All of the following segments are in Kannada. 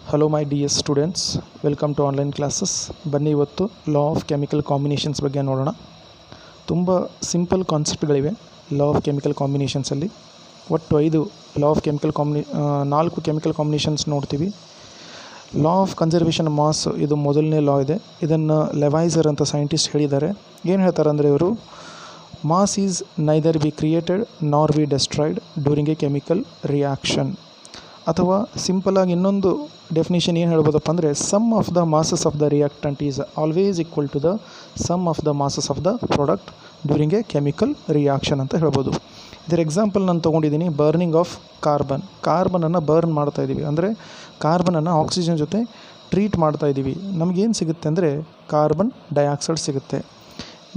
Hello my D S students, welcome to online classes. ಬನ್ನಿ ಇವತ್ತು ಲಾ ಆಫ್ ಕೆಮಿಕಲ್ ಕಾಂಬಿನೇಷನ್ಸ್ ಬಗ್ಗೆ ನೋಡೋಣ. ತುಂಬ ಸಿಂಪಲ್ ಕಾನ್ಸೆಪ್ಟ್ಗಳಿವೆ ಲಾ ಆಫ್ ಕೆಮಿಕಲ್ ಕಾಂಬಿನೇಷನ್ಸಲ್ಲಿ. ಒಟ್ಟು 5 law of chemical 4 chemical combinations ನೋಡ್ತೀವಿ. ಲಾ ಆಫ್ ಕನ್ಸರ್ವೇಷನ್ ಮಾಸ್ ಇದು ಮೊದಲನೇ ಲಾ ಇದೆ. ಇದನ್ನು ಲೆವೈಸರ್ ಅಂತ ಸೈಂಟಿಸ್ಟ್ ಹೇಳಿದ್ದಾರೆ. ಏನು ಹೇಳ್ತಾರೆ ಅಂದರೆ ಇವರು, mass is neither be created nor be destroyed during a chemical reaction. ಅಥವಾ ಸಿಂಪಲಾಗಿ ಇನ್ನೊಂದು ಡೆಫಿನೇಷನ್ ಏನು ಹೇಳ್ಬೋದಪ್ಪ ಅಂದರೆ, sum of the masses of the reactant is always equal to the sum of the masses of the product during a chemical reaction ಅಂತ ಹೇಳ್ಬೋದು. ಇದರ ಎಕ್ಸಾಂಪಲ್ ನಾನು ತೊಗೊಂಡಿದ್ದೀನಿ, ಬರ್ನಿಂಗ್ ಆಫ್ ಕಾರ್ಬನನ್ನು ಬರ್ನ್ ಮಾಡ್ತಾಯಿದ್ದೀವಿ ಅಂದರೆ ಕಾರ್ಬನನ್ನು ಆಕ್ಸಿಜನ್ ಜೊತೆ ಟ್ರೀಟ್ ಮಾಡ್ತಾಯಿದ್ದೀವಿ. ನಮಗೇನು ಸಿಗುತ್ತೆ ಅಂದರೆ ಕಾರ್ಬನ್ ಡೈಆಕ್ಸೈಡ್ ಸಿಗುತ್ತೆ.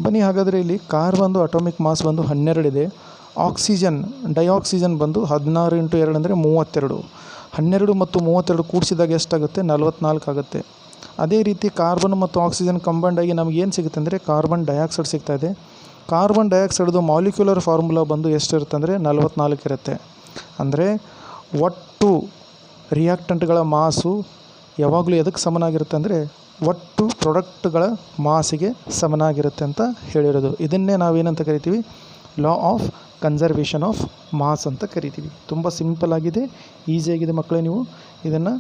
ಬನ್ನಿ ಹಾಗಾದರೆ ಇಲ್ಲಿ ಕಾರ್ಬನ್ದು ಅಟಾಮಿಕ್ ಮಾಸ್ ಬಂದು 12 ಇದೆ. ಡೈಆಕ್ಸಿಜನ್ ಬಂದು 16 × 2 ಅಂದರೆ 32. 12 ಮತ್ತು 32 ಕೂಡಿಸಿದಾಗ ಎಷ್ಟಾಗುತ್ತೆ? 44 ಆಗುತ್ತೆ. ಅದೇ ರೀತಿ ಕಾರ್ಬನ್ ಮತ್ತು ಆಕ್ಸಿಜನ್ ಕಂಬೈಂಡ್ ಆಗಿ ನಮಗೆ ಏನು ಸಿಗುತ್ತೆ ಅಂದರೆ ಕಾರ್ಬನ್ ಡೈಆಕ್ಸೈಡ್ ಸಿಗ್ತಾಯಿದೆ. ಕಾರ್ಬನ್ ಡೈಆಕ್ಸೈಡ್ದು ಮಾಲಿಕ್ಯುಲರ್ ಫಾರ್ಮುಲಾ ಬಂದು ಎಷ್ಟಿರುತ್ತೆ ಅಂದರೆ 44 ಇರುತ್ತೆ. ಅಂದರೆ ಒಟ್ಟು ರಿಯಾಕ್ಟೆಂಟ್ಗಳ ಮಾಸು ಯಾವಾಗಲೂ ಎದಕ್ಕೆ ಸಮನಾಗಿರುತ್ತೆ ಅಂದರೆ ಒಟ್ಟು ಪ್ರಾಡಕ್ಟ್ಗಳ ಮಾಸಿಗೆ ಸಮನಾಗಿರುತ್ತೆ ಅಂತ ಹೇಳಿರೋದು. ಇದನ್ನೇ ನಾವೇನಂತ ಕರಿತೀವಿ? Law of conservation of mass ಅಂತ ಕರಿತೀವಿ. ತುಂಬ ಸಿಂಪಲ್ ಆಗಿದೆ, ಈಸಿಯಾಗಿದೆ ಮಕ್ಕಳೇ. ನೀವು ಇದನ್ನು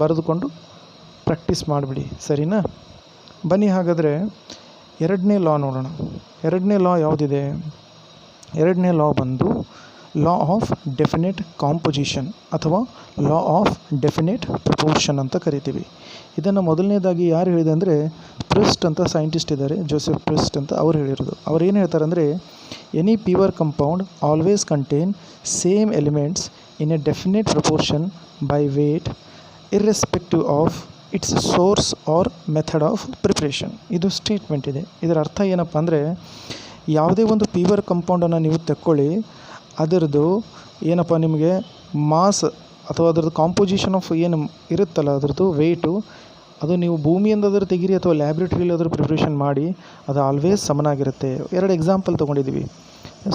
ಬರೆದುಕೊಂಡು ಪ್ರಾಕ್ಟೀಸ್ ಮಾಡಿಬಿಡಿ, ಸರಿನಾ? ಬನ್ನಿ ಹಾಗಾದರೆ ಎರಡನೇ ಲಾ ನೋಡೋಣ. ಎರಡನೇ ಲಾ ಯಾವುದಿದೆ? ಎರಡನೇ ಲಾ ಬಂದು ಲಾ ಆಫ್ ಡೆಫಿನೆಟ್ ಕಾಂಪೊಸಿಷನ್ ಅಥವಾ ಲಾ ಆಫ್ ಡೆಫಿನೆಟ್ ಪ್ರಪೋರ್ಷನ್ ಅಂತ ಕರಿತೀವಿ. ಇದನ್ನು ಮೊದಲನೇದಾಗಿ ಯಾರು ಹೇಳಿದೆ ಅಂದರೆ ಪ್ರಿಸ್ಟ್ ಅಂತ ಸೈಂಟಿಸ್ಟ್ ಇದ್ದಾರೆ, ಜೋಸೆಫ್ ಪ್ರಿಸ್ಟ್ ಅಂತ ಅವ್ರು ಹೇಳಿರೋದು. ಅವ್ರು ಏನು ಹೇಳ್ತಾರೆ ಅಂದರೆ, any pure compound always contain same elements in a definite proportion by weight irrespective of its source or method of preparation. ಇದು ಸ್ಟೇಟ್ಮೆಂಟ್ ಇದೆ. ಇದರ ಅರ್ಥ ಏನಪ್ಪ ಅಂದರೆ, ಯಾವುದೇ ಒಂದು ಪ್ಯೂರ್ ಕಂಪೌಂಡನ್ನು ನೀವು ತೆಕ್ಕೊಳ್ಳಿ, ಅದರದ್ದು ಏನಪ್ಪ ನಿಮಗೆ ಮಾಸ್ ಅಥವಾ ಅದರದ್ದು ಕಾಂಪೋಸಿಷನ್ ಆಫ್ ಏನು ಇರುತ್ತಲ್ಲ ಅದರದ್ದು ವೆಯ್ಟು, ಅದು ನೀವು ಭೂಮಿಯಿಂದ ಅದರ ತೆಗೀರಿ ಅಥವಾ ಲ್ಯಾಬ್ರೇಟರಿಯಲ್ಲಿ ಅದರ ಪ್ರಿಪ್ರೇಷನ್ ಮಾಡಿ, ಅದು ಆಲ್ವೇಸ್ ಸಮನಾಗಿರುತ್ತೆ. 2 ಎಕ್ಸಾಂಪಲ್ ತೊಗೊಂಡಿದ್ದೀವಿ.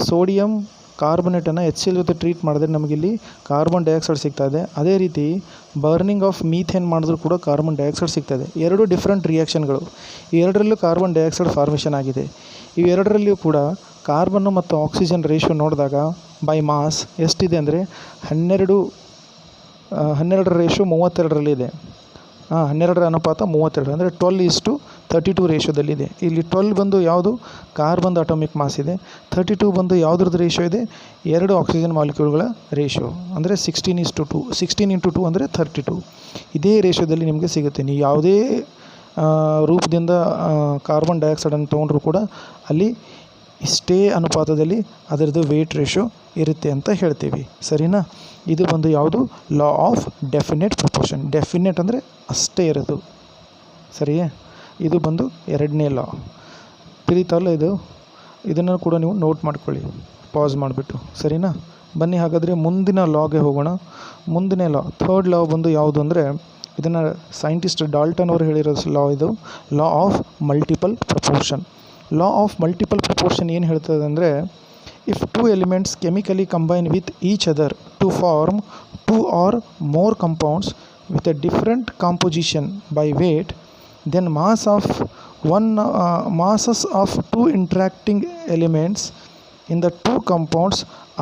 ಸೋಡಿಯಂ ಕಾರ್ಬೊನೇಟನ್ನು HCl ಜೊತೆ ಟ್ರೀಟ್ ಮಾಡಿದ್ರೆ ನಮಗಿಲ್ಲಿ ಕಾರ್ಬನ್ ಡೈಆಕ್ಸೈಡ್ ಸಿಗ್ತಾಯಿದೆ. ಅದೇ ರೀತಿ ಬರ್ನಿಂಗ್ ಆಫ್ ಮೀಥೇನ್ ಮಾಡಿದ್ರೂ ಕೂಡ ಕಾರ್ಬನ್ ಡೈಆಕ್ಸೈಡ್ ಸಿಗ್ತಾಯಿದೆ. 2 ಡಿಫ್ರೆಂಟ್ ರಿಯಾಕ್ಷನ್ಗಳು. ಈ ಎರಡರಲ್ಲೂ ಕಾರ್ಬನ್ ಡೈಆಕ್ಸೈಡ್ ಫಾರ್ಮೇಷನ್ ಆಗಿದೆ. ಇವೆರಡರಲ್ಲಿಯೂ ಕೂಡ ಕಾರ್ಬನ್ನು ಮತ್ತು ಆಕ್ಸಿಜನ್ ರೇಷಿಯೋ ನೋಡಿದಾಗ ಬೈ ಮಾಸ್ ಎಷ್ಟಿದೆ ಅಂದರೆ 12 ರೇಷಿಯೋ 32ರಲ್ಲಿದೆ. 12 ಅನುಪಾತ 32 ಅಂದರೆ 12:32 ರೇಷಿಯೋದಲ್ಲಿದೆ. ಇಲ್ಲಿ 12 ಬಂದು ಯಾವುದು? ಕಾರ್ಬನ್ದು ಅಟಾಮಿಕ್ ಮಾಸ್ ಇದೆ. 32 ಬಂದು ಯಾವುದ್ರದ್ದು ರೇಷಿಯೋ ಇದೆ? 2 ಆಕ್ಸಿಜನ್ ಮಾಲಿಕ್ಯೂಲ್ಗಳ ರೇಷಿಯೋ ಅಂದರೆ 16:2. 16 × 2 ಅಂದರೆ 32. ಇದೇ ರೇಷಿಯೋದಲ್ಲಿ ನಿಮಗೆ ಸಿಗುತ್ತೆ. ನೀವು ಯಾವುದೇ ರೂಪದಿಂದ ಕಾರ್ಬನ್ ಡೈಆಕ್ಸೈಡನ್ನು ತೊಗೊಂಡ್ರೂ ಕೂಡ ಅಲ್ಲಿ ಇಷ್ಟೇ ಅನುಪಾತದಲ್ಲಿ ಅದರದ್ದು ವೇಟ್ ರೇಷಿಯೋ ಇರುತ್ತೆ ಅಂತ ಹೇಳ್ತೀವಿ, ಸರಿನಾ? ಇದು ಬಂದು ಯಾವುದು? Law of definite proportion. Definite ಅಂದರೆ ಅಷ್ಟೇ ಇರೋದು, ಸರಿಯೇ? ಇದು ಬಂದು ಎರಡನೇ ಲಾ. ತಿಳಿತಲ್ಲ ಇದು? ಇದನ್ನು ಕೂಡ ನೀವು ನೋಟ್ ಮಾಡ್ಕೊಳ್ಳಿ ಪಾಸ್ ಮಾಡಿಬಿಟ್ಟು, ಸರಿನಾ? ಬನ್ನಿ ಹಾಗಾದರೆ ಮುಂದಿನ ಲಾಗೆ ಹೋಗೋಣ. ಮುಂದಿನ ಲಾ, ಥರ್ಡ್ ಲಾ ಬಂದು ಯಾವುದು ಅಂದರೆ, ಇದನ್ನು ಸೈಂಟಿಸ್ಟ್ ಡಾಲ್ಟನ್ ಅವರು ಹೇಳಿರೋ ಲಾ ಇದು, law of multiple proportion. Law of multiple proportion ಏನು ಹೇಳ್ತದೆ ಅಂದರೆ, if 2 elements chemically combine with each other to form 2 or more compounds with a different composition by weight, then masses of 2 interacting elements in the 2 compounds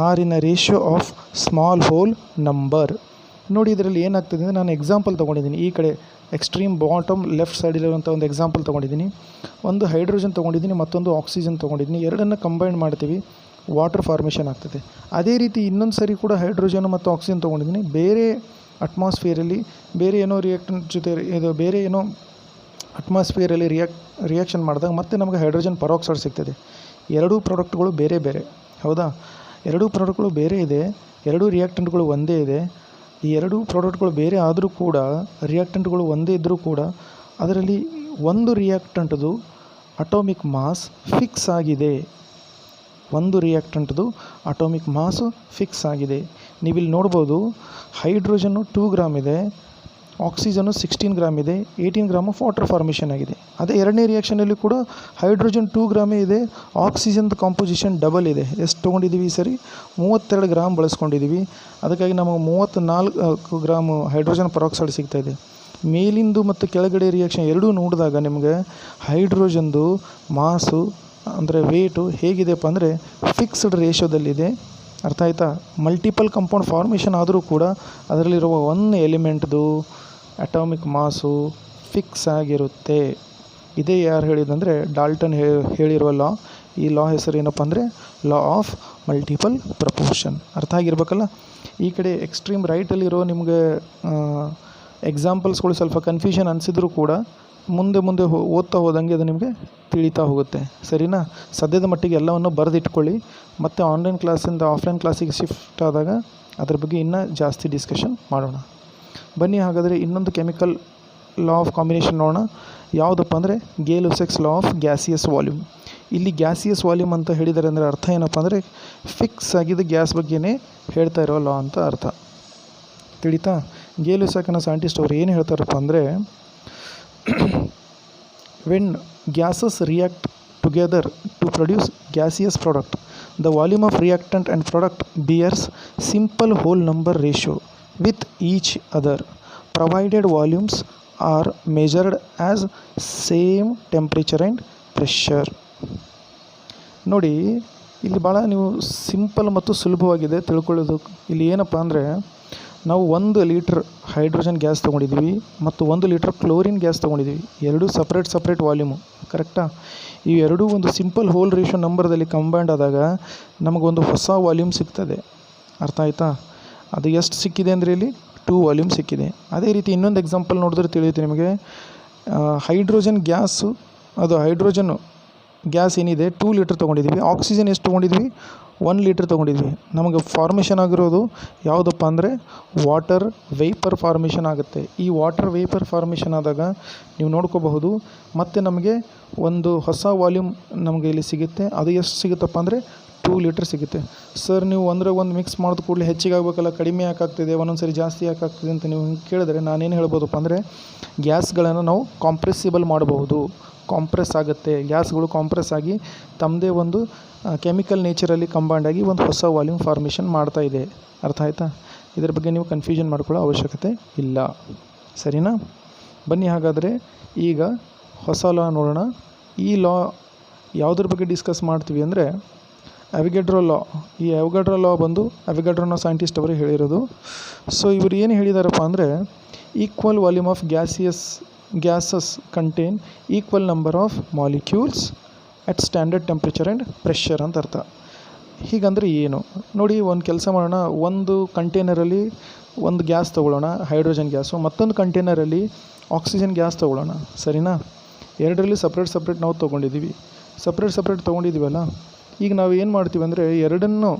are in a ratio of small whole number. ನೋಡಿ ಇದರಲ್ಲಿ ಏನಾಗ್ತದೆ ಅಂದರೆ, ನಾನು ಎಕ್ಸಾಂಪಲ್ ತೊಗೊಂಡಿದ್ದೀನಿ. ಈ ಕಡೆ ಎಕ್ಸ್ಟ್ರೀಮ್ ಬಾಟಮ್ ಲೆಫ್ಟ್ ಸೈಡಲ್ಲಿರುವಂಥ ಒಂದು ಎಕ್ಸಾಂಪಲ್ ತೊಗೊಂಡಿದ್ದೀನಿ. ಒಂದು ಹೈಡ್ರೋಜನ್ ತೊಗೊಂಡಿದ್ದೀನಿ, ಮತ್ತೊಂದು ಆಕ್ಸಿಜನ್ ತೊಗೊಂಡಿದ್ದೀನಿ. ಎರಡನ್ನು ಕಂಬೈನ್ ಮಾಡ್ತೀವಿ, ವಾಟರ್ ಫಾರ್ಮೇಷನ್ ಆಗ್ತದೆ. ಅದೇ ರೀತಿ ಇನ್ನೊಂದು ಸರಿ ಕೂಡ ಹೈಡ್ರೋಜನ್ ಮತ್ತು ಆಕ್ಸಿಜನ್ ತೊಗೊಂಡಿದ್ದೀನಿ. ಬೇರೆ ಅಟ್ಮಾಸ್ಫಿಯರಲ್ಲಿ ಬೇರೆ ಏನೋ ರಿಯಾಕ್ಟೆಂಟ್ ಜೊತೆ ಇದು ಬೇರೆ ಏನೋ ಅಟ್ಮಾಸ್ಫಿಯರಲ್ಲಿ ರಿಯಾಕ್ಷನ್ ಮಾಡಿದಾಗ ಮತ್ತೆ ನಮಗೆ ಹೈಡ್ರೋಜನ್ ಪರಾಕ್ಸೈಡ್ ಸಿಗ್ತದೆ. ಎರಡೂ ಪ್ರಾಡಕ್ಟ್ಗಳು ಬೇರೆ ಬೇರೆ, ಹೌದಾ? ಎರಡೂ ಪ್ರಾಡಕ್ಟ್ಗಳು ಬೇರೆ ಇದೆ, ಎರಡೂ ರಿಯಾಕ್ಟೆಂಟ್ಗಳು ಒಂದೇ ಇದೆ. ಈ ಎರಡೂ ಪ್ರಾಡಕ್ಟ್ಗಳು ಬೇರೆ ಆದರೂ ಕೂಡ ರಿಯಾಕ್ಟೆಂಟ್ಗಳು ಒಂದೇ ಇದ್ದರೂ ಕೂಡ ಅದರಲ್ಲಿ ಒಂದು ರಿಯಾಕ್ಟೆಂಟ್ದು ಅಟಾಮಿಕ್ ಮಾಸ್ ಫಿಕ್ಸ್ ಆಗಿದೆ. ಒಂದು ರಿಯಾಕ್ಟೆಂಟ್ದು ಅಟಾಮಿಕ್ ಮಾಸು ಫಿಕ್ಸ್ ಆಗಿದೆ. ನೀವಿಲ್ಲಿ ನೋಡ್ಬೋದು, ಹೈಡ್ರೋಜನ್ನು 2 ಗ್ರಾಮ್ ಇದೆ, ಆಕ್ಸಿಜನ್ನು 16 ಗ್ರಾಮ್ ಇದೆ, 18 ಗ್ರಾಮ್ ಆಫ್ ವಾಟರ್ ಫಾರ್ಮೇಷನ್ ಆಗಿದೆ. ಅದೇ ಎರಡನೇ ರಿಯಾಕ್ಷನಲ್ಲಿ ಕೂಡ ಹೈಡ್ರೋಜನ್ 2 ಗ್ರಾಮೇ ಇದೆ, ಆಕ್ಸಿಜನ್ದು ಕಾಂಪೋಸಿಷನ್ ಡಬಲ್ ಇದೆ. ಎಷ್ಟು ತೊಗೊಂಡಿದ್ದೀವಿ ಈ ಸರಿ? 32 ಗ್ರಾಮ್ ಬಳಸ್ಕೊಂಡಿದ್ದೀವಿ. ಅದಕ್ಕಾಗಿ ನಮಗೆ 34 ಗ್ರಾಮ್ ಹೈಡ್ರೋಜನ್ ಪರಾಕ್ಸೈಡ್ ಸಿಗ್ತಾಯಿದೆ. ಮೇಲಿಂದು ಮತ್ತು ಕೆಳಗಡೆ ರಿಯಾಕ್ಷನ್ ಎರಡೂ ನೋಡಿದಾಗ ನಿಮಗೆ ಹೈಡ್ರೋಜನ್ದು ಮಾಸು ಅಂದರೆ ವೇಟು ಹೇಗಿದೆಯಪ್ಪ ಅಂದರೆ ಫಿಕ್ಸ್ಡ್ ರೇಷಿಯೋದಲ್ಲಿದೆ. ಅರ್ಥ ಆಯ್ತಾ? ಮಲ್ಟಿಪಲ್ ಕಂಪೌಂಡ್ ಫಾರ್ಮೇಷನ್ ಆದರೂ ಕೂಡ ಅದರಲ್ಲಿರುವ ಒಂದು ಎಲಿಮೆಂಟ್ದು ಅಟಾಮಿಕ್ ಮಾಸು ಫಿಕ್ಸ್ ಆಗಿರುತ್ತೆ. ಇದೇ ಯಾರು ಹೇಳಿದಂದರೆ ಡಾಲ್ಟನ್ ಹೇಳಿರುವ ಲಾ. ಈ ಲಾ ಹೆಸರು ಏನಪ್ಪ ಅಂದರೆ ಲಾ ಆಫ್ ಮಲ್ಟಿಪಲ್ ಪ್ರಪೋರ್ಷನ್. ಅರ್ಥ ಆಗಿರ್ಬೇಕಲ್ಲ. ಈ ಕಡೆ ಎಕ್ಸ್ಟ್ರೀಮ್ ರೈಟಲ್ಲಿರೋ ನಿಮಗೆ ಎಕ್ಸಾಂಪಲ್ಸ್ಗಳು ಸ್ವಲ್ಪ ಕನ್ಫ್ಯೂಷನ್ ಅನಿಸಿದ್ರು ಕೂಡ ಮುಂದೆ ಓದ್ತಾ ಹೋದಂಗೆ ಅದು ನಿಮಗೆ ತಿಳಿತಾ ಹೋಗುತ್ತೆ. ಸರಿನಾ? ಸದ್ಯದ ಮಟ್ಟಿಗೆ ಎಲ್ಲವನ್ನು ಬರೆದಿಟ್ಕೊಳ್ಳಿ. ಮತ್ತು ಆನ್ಲೈನ್ ಕ್ಲಾಸಿಂದ ಆಫ್ಲೈನ್ ಕ್ಲಾಸಿಗೆ ಶಿಫ್ಟ್ ಆದಾಗ ಅದ್ರ ಬಗ್ಗೆ ಇನ್ನೂ ಜಾಸ್ತಿ ಡಿಸ್ಕಷನ್ ಮಾಡೋಣ. ಬನ್ನಿ ಹಾಗಾದರೆ ಇನ್ನೊಂದು ಕೆಮಿಕಲ್ ಲಾ ಆಫ್ ಕಾಂಬಿನೇಷನ್ ನೋಡೋಣ. ಯಾವುದಪ್ಪ ಅಂದರೆ ಗೇ-ಲುಸೆಕ್ಸ್ ಲಾ ಆಫ್ ಗ್ಯಾಸಿಯಸ್ ವಾಲ್ಯೂಮ್. ಇಲ್ಲಿ ಗ್ಯಾಸಿಯಸ್ ವಾಲ್ಯೂಮ್ ಅಂತ ಹೇಳಿದ್ದಾರೆ ಅಂದರೆ ಅರ್ಥ ಏನಪ್ಪ ಅಂದರೆ ಫಿಕ್ಸ್ ಆಗಿದ್ದ ಗ್ಯಾಸ್ ಬಗ್ಗೆನೇ ಹೇಳ್ತಾ ಇರೋ ಲಾ ಅಂತ ಅರ್ಥ. ತಿಳಿತಾ? ಗೇ-ಲುಸೆಕ್ ಅನ್ನೋ ಸೈಂಟಿಸ್ಟ್ ಅವ್ರು ಏನು ಹೇಳ್ತಾರಪ್ಪ ಅಂದರೆ when gases react together to produce gaseous product, the volume of reactant and product bears simple whole number ratio with each other, provided volumes are measured as same temperature and pressure. ನೋಡಿ, ಇಲ್ಲಿ ಭಾಳ ನೀವು ಸಿಂಪಲ್ ಮತ್ತು ಸುಲಭವಾಗಿದೆ ತಿಳ್ಕೊಳ್ಳೋದು. ಇಲ್ಲಿ ಏನಪ್ಪ ಅಂದರೆ ನಾವು 1 ಲೀಟ್ರ್ ಹೈಡ್ರೋಜನ್ ಗ್ಯಾಸ್ ತೊಗೊಂಡಿದ್ವಿ ಮತ್ತು 1 ಲೀಟ್ರ್ ಕ್ಲೋರಿನ್ ಗ್ಯಾಸ್ ತೊಗೊಂಡಿದ್ವಿ. ಎರಡೂ ಸಪ್ರೇಟ್ ವಾಲ್ಯೂಮು. ಕರೆಕ್ಟಾ? ಈ ಎರಡೂ ಒಂದು ಸಿಂಪಲ್ ಹೋಲ್ ರೇಷಿಯೋ ನಂಬರ್ದಲ್ಲಿ ಕಂಬೈಂಡ್ ಆದಾಗ ನಮಗೊಂದು ಹೊಸ ವಾಲ್ಯೂಮ್ ಸಿಗ್ತದೆ. ಅರ್ಥ ಆಯ್ತಾ? ಅದು ಎಷ್ಟು ಸಿಕ್ಕಿದೆ ಅಂದರೆ ಇಲ್ಲಿ 2 ವಾಲ್ಯೂಮ್ ಸಿಕ್ಕಿದೆ. ಅದೇ ರೀತಿ ಇನ್ನೊಂದು ಎಕ್ಸಾಂಪಲ್ ನೋಡಿದ್ರೆ ತಿಳಿಯುತ್ತೆ ನಿಮಗೆ. ಹೈಡ್ರೋಜನ್ ಗ್ಯಾಸು, ಅದು ಹೈಡ್ರೋಜನ್ ಗ್ಯಾಸ್ ಏನಿದೆ 2 ಲೀಟ್ರ್ ತೊಗೊಂಡಿದ್ವಿ. ಆಕ್ಸಿಜನ್ ಎಷ್ಟು ತೊಗೊಂಡಿದ್ವಿ? 1 ಲೀಟ್ರ್ ತೊಗೊಂಡಿದ್ವಿ. ನಮಗೆ ಫಾರ್ಮೇಷನ್ ಆಗಿರೋದು ಯಾವುದಪ್ಪ ಅಂದರೆ ವಾಟರ್ ವೇಪರ್ ಫಾರ್ಮೇಷನ್ ಆಗುತ್ತೆ. ಈ ವಾಟರ್ ವೇಪರ್ ಫಾರ್ಮೇಷನ್ ಆದಾಗ ನೀವು ನೋಡ್ಕೋಬಹುದು ಮತ್ತು ನಮಗೆ ಒಂದು ಹೊಸ ವಾಲ್ಯೂಮ್ ನಮಗೆ ಇಲ್ಲಿ ಸಿಗುತ್ತೆ. ಅದು ಎಷ್ಟು ಸಿಗುತ್ತಪ್ಪ ಅಂದರೆ 2 ಲೀಟ್ರ್ ಸಿಗುತ್ತೆ. ಸರ್, ನೀವು ಒಂದು ಮಿಕ್ಸ್ ಮಾಡಿದ ಕೂಡಲೇ ಹೆಚ್ಚಿಗೆ ಆಗಬೇಕಲ್ಲ, ಕಡಿಮೆ ಯಾಕಾಗ್ತಿದೆ, ಒಂದೊಂದು ಸರಿ ಜಾಸ್ತಿ ಯಾಕಾಗ್ತಿದೆ ಅಂತ ನೀವು ಕೇಳಿದ್ರೆ ನಾನೇನು ಹೇಳ್ಬೋದಪ್ಪ ಅಂದರೆ ಗ್ಯಾಸ್ಗಳನ್ನು ನಾವು ಕಾಂಪ್ರೆಸಿಬಲ್ ಮಾಡಬಹುದು. ಕಾಂಪ್ರೆಸ್ ಆಗುತ್ತೆ, ಗ್ಯಾಸ್ಗಳು ಕಾಂಪ್ರೆಸ್ ಆಗಿ ತಮ್ಮದೇ ಒಂದು ಕೆಮಿಕಲ್ ನೇಚರಲ್ಲಿ ಕಂಬೈಂಡ್ ಆಗಿ ಒಂದು ಹೊಸ ವಾಲ್ಯೂಮ್ ಫಾರ್ಮೇಷನ್ ಮಾಡ್ತಾ ಇದೆ. ಅರ್ಥ ಆಯ್ತಾ? ಇದ್ರ ಬಗ್ಗೆ ನೀವು ಕನ್ಫ್ಯೂಷನ್ ಮಾಡ್ಕೊಳ್ಳೋ ಅವಶ್ಯಕತೆ ಇಲ್ಲ. ಸರಿನಾ? ಬನ್ನಿ ಹಾಗಾದರೆ ಈಗ ಹೊಸ ಲಾ ನೋಡೋಣ. ಈ ಲಾ ಯಾವುದ್ರ ಬಗ್ಗೆ ಡಿಸ್ಕಸ್ ಮಾಡ್ತೀವಿ ಅಂದರೆ ಅವಿಗಾಡ್ರೋ ಲಾ. ಈ ಅವಿಗಾಡ್ರೋ ಲಾ ಬಂದು ಅವಿಗಾಡ್ರೋನ ಸೈಂಟಿಸ್ಟ್ ಅವರು ಹೇಳಿರೋದು. ಸೊ ಇವರು ಏನು ಹೇಳಿದಾರಪ್ಪ ಅಂದರೆ equal volume of gases contain equal number of molecules at standard temperature and pressure ಅಂತ ಅರ್ಥ. ಹೀಗಂದರೆ ಏನು ನೋಡಿ, ಒಂದು ಕೆಲಸ ಮಾಡೋಣ. ಒಂದು ಕಂಟೈನರಲ್ಲಿ ಒಂದು ಗ್ಯಾಸ್ ತೊಗೊಳ್ಳೋಣ, ಹೈಡ್ರೋಜನ್ ಗ್ಯಾಸು. ಮತ್ತೊಂದು ಕಂಟೈನರಲ್ಲಿ ಆಕ್ಸಿಜನ್ ಗ್ಯಾಸ್ ತೊಗೊಳ್ಳೋಣ. ಸರಿನಾ? ಎರಡರಲ್ಲಿ ಸಪ್ರೇಟ್ ನಾವು ತೊಗೊಂಡಿದ್ದೀವಿ. ಸಪ್ರೇಟ್ ತೊಗೊಂಡಿದ್ದೀವಲ್ಲ, ಈಗ ನಾವು ಏನು ಮಾಡ್ತೀವಿ ಅಂದರೆ ಎರಡನ್ನು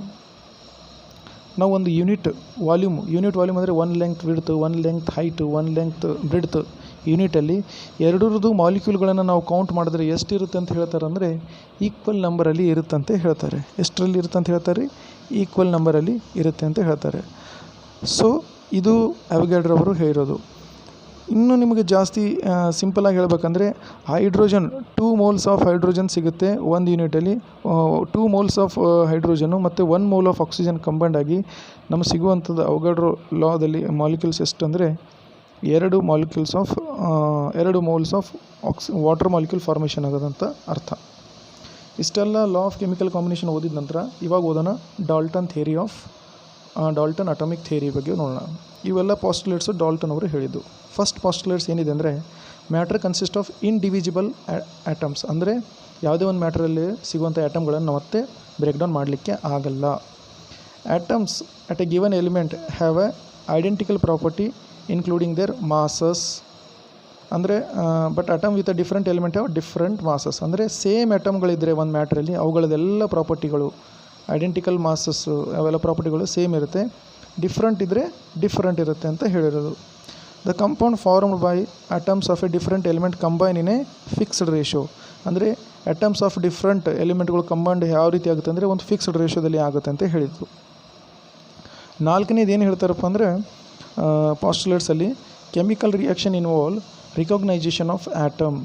ನಾವು ಒಂದು ಯೂನಿಟ್ ವಾಲ್ಯೂಮ್ ಅಂದರೆ 1 length width, 1 length height, 1 length breadth ಯೂನಿಟಲ್ಲಿ ಎರಡರದ್ದು ಮಾಲಿಕ್ಯೂಲ್ಗಳನ್ನು ನಾವು ಕೌಂಟ್ ಮಾಡಿದ್ರೆ ಎಷ್ಟಿರುತ್ತೆ ಅಂತ ಹೇಳ್ತಾರೆ ಅಂದರೆ ಈಕ್ವಲ್ ನಂಬರಲ್ಲಿ ಇರುತ್ತಂತೆ ಹೇಳ್ತಾರೆ. ಎಷ್ಟರಲ್ಲಿ ಇರುತ್ತೆ ಅಂತ ಹೇಳ್ತಾರೆ? ಈಕ್ವಲ್ ನಂಬರಲ್ಲಿ ಇರುತ್ತೆ ಅಂತ ಹೇಳ್ತಾರೆ. ಸೊ ಇದು ಅವಿಗಾಡ್ರೋ ಅವರು ಹೇಳಿರೋದು. ಇನ್ನೂ ನಿಮಗೆ ಜಾಸ್ತಿ ಸಿಂಪಲಾಗಿ ಹೇಳ್ಬೇಕಂದ್ರೆ ಹೈಡ್ರೋಜನ್ 2 moles ಆಫ್ ಹೈಡ್ರೋಜನ್ ಸಿಗುತ್ತೆ ಒಂದು ಯೂನಿಟಲ್ಲಿ. 2 moles ಆಫ್ ಹೈಡ್ರೋಜನು ಮತ್ತು 1 mole ಆಫ್ ಆಕ್ಸಿಜನ್ ಕಂಬೈಂಡ್ ಆಗಿ ನಮಗೆ ಸಿಗುವಂಥದ್ದು ಅವಿಗಾಡ್ರೋ ಲಾದಲ್ಲಿ ಮಾಲಿಕ್ಯೂಲ್ಸ್ ಎಷ್ಟು ಅಂದರೆ 2 moles of water molecule formation ಆಗೋದಂತ ಅರ್ಥ. ಇಷ್ಟೆಲ್ಲ ಲಾ ಆಫ್ ಕೆಮಿಕಲ್ ಕಾಂಬಿನೇಷನ್ ಓದಿದ ನಂತರ ಇವಾಗ ಓದೋಣ ಡಾಲ್ಟನ್ ಅಟಾಮಿಕ್ ಥಿಯರಿ ಬಗ್ಗೆ ನೋಡೋಣ. ಇವೆಲ್ಲ ಪಾಸ್ಟುಲೇಟ್ಸು ಡಾಲ್ಟನ್ ಅವರು ಹೇಳಿದ್ದು. ಫಸ್ಟ್ ಪಾಸ್ಟುಲೇಟ್ಸ್ ಏನಿದೆ ಅಂದರೆ ಮ್ಯಾಟ್ರ್ ಕನ್ಸಿಸ್ಟ್ ಆಫ್ ಇನ್ಡಿವಿಜಿಬಲ್ ಆಟಮ್ಸ್. ಅಂದರೆ ಯಾವುದೇ ಒಂದು ಮ್ಯಾಟ್ರಲ್ಲಿ ಸಿಗುವಂಥ ಆಟಮ್ಗಳನ್ನು ಮತ್ತೆ ಬ್ರೇಕ್ ಡೌನ್ ಮಾಡಲಿಕ್ಕೆ ಆಗಲ್ಲ. Atoms at a given element have a identical property including their masses. ಅಂದರೆ but atom with a different element have different masses. ಅಂದರೆ ಸೇಮ್ ಆಟಮ್ಗಳಿದ್ದರೆ ಒಂದು ಮ್ಯಾಟ್ರಲ್ಲಿ ಅವುಗಳದೆಲ್ಲ ಪ್ರಾಪರ್ಟಿಗಳು ಐಡೆಂಟಿಕಲ್ ಮಾಸಸ್ಸು ಅವೆಲ್ಲ ಪ್ರಾಪರ್ಟಿಗಳು ಸೇಮ್ ಇರುತ್ತೆ. ಡಿಫ್ರೆಂಟ್ ಇದ್ದರೆ ಡಿಫ್ರೆಂಟ್ ಇರುತ್ತೆ ಅಂತ ಹೇಳಿರೋದು. The compound formed by atoms of a different element combine in a fixed ratio. ಅಂದರೆ ಅಟಮ್ಸ್ ಆಫ್ ಡಿಫ್ರೆಂಟ್ ಎಲಿಮೆಂಟ್ಗಳು ಕಂಬೈಂಡ್ ಯಾವ ರೀತಿ ಆಗುತ್ತೆ ಅಂದರೆ ಒಂದು ಫಿಕ್ಸ್ಡ್ ರೇಷಿಯೋದಲ್ಲಿ ಆಗುತ್ತೆ ಅಂತ ಹೇಳಿದ್ರು. ನಾಲ್ಕನೇದು ಏನು ಹೇಳ್ತಾರಪ್ಪ ಅಂದರೆ ಪಾಸ್ಟುಲೇಟ್ಸಲ್ಲಿ chemical reaction involve recognization of atom.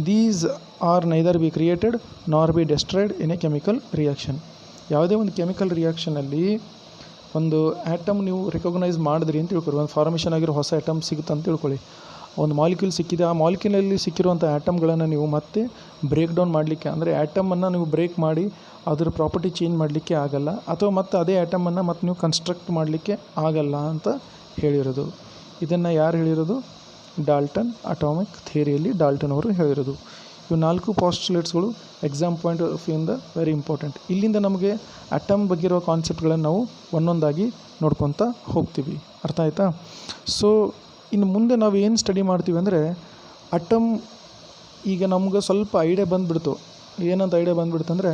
These are neither be created nor be destroyed in a chemical reaction. ಯಾವುದೇ ಒಂದು ಕೆಮಿಕಲ್ ರಿಯಾಕ್ಷನಲ್ಲಿ ಒಂದು ಆ್ಯಟಮ್ ನೀವು ರೆಕಗ್ನೈಸ್ ಮಾಡಿದ್ರಿ ಅಂತ ತಿಳ್ಕೊಳ್ಳಿ, ಒಂದು ಫಾರ್ಮೇಷನ್ ಆಗಿರೋ ಹೊಸ ಆ್ಯಟಮ್ ಸಿಗುತ್ತೆ ಅಂತ ತಿಳ್ಕೊಳ್ಳಿ. ಒಂದು ಮಾಲಿಕ್ಯೂಲ್ ಸಿಕ್ಕಿದೆ, ಆ ಮಾಲಿಕ್ಯೂಲಲ್ಲಿ ಸಿಕ್ಕಿರುವಂಥ ಆ್ಯಟಮ್ಗಳನ್ನು ನೀವು ಮತ್ತೆ ಬ್ರೇಕ್ ಡೌನ್ ಮಾಡಲಿಕ್ಕೆ, ಅಂದರೆ ಆ್ಯಟಮನ್ನು ನೀವು ಬ್ರೇಕ್ ಮಾಡಿ ಅದರ ಪ್ರಾಪರ್ಟಿ ಚೇಂಜ್ ಮಾಡಲಿಕ್ಕೆ ಆಗಲ್ಲ, ಅಥವಾ ಮತ್ತು ಅದೇ ಆ್ಯಟಮನ್ನು ಮತ್ತು ನೀವು ಕನ್ಸ್ಟ್ರಕ್ಟ್ ಮಾಡಲಿಕ್ಕೆ ಆಗಲ್ಲ ಅಂತ ಹೇಳಿರೋದು. ಇದನ್ನು ಯಾರು ಹೇಳಿರೋದು? ಡಾಲ್ಟನ್ ಅಟಾಮಿಕ್ ಥಿಯರಿಯಲ್ಲಿ ಡಾಲ್ಟನ್ ಅವರು ಹೇಳಿರೋದು. ಇವು 4 ಪಾಸ್ಟುಲೇಟ್ಸ್ಗಳು ಎಕ್ಸಾಮ್ ಪಾಯಿಂಟ್ ಆಫ್ ವ್ಯೂಯಿಂದ ವೆರಿ ಇಂಪಾರ್ಟೆಂಟ್. ಇಲ್ಲಿಂದ ನಮಗೆ ಅಟಮ್ ಬಗ್ಗೆ ಇರೋ ಕಾನ್ಸೆಪ್ಟ್ಗಳನ್ನು ನಾವು ಒಂದೊಂದಾಗಿ ನೋಡ್ಕೊತಾ ಹೋಗ್ತೀವಿ. ಅರ್ಥ ಆಯ್ತಾ? ಸೊ ಇನ್ನು ಮುಂದೆ ನಾವು ಏನು ಸ್ಟಡಿ ಮಾಡ್ತೀವಿ ಅಂದರೆ, ಅಟಮ್ ಈಗ ನಮ್ಗೆ ಸ್ವಲ್ಪ ಐಡಿಯಾ ಬಂದುಬಿಡ್ತು. ಏನಂತ ಐಡಿಯಾ ಬಂದುಬಿಡ್ತು ಅಂದರೆ,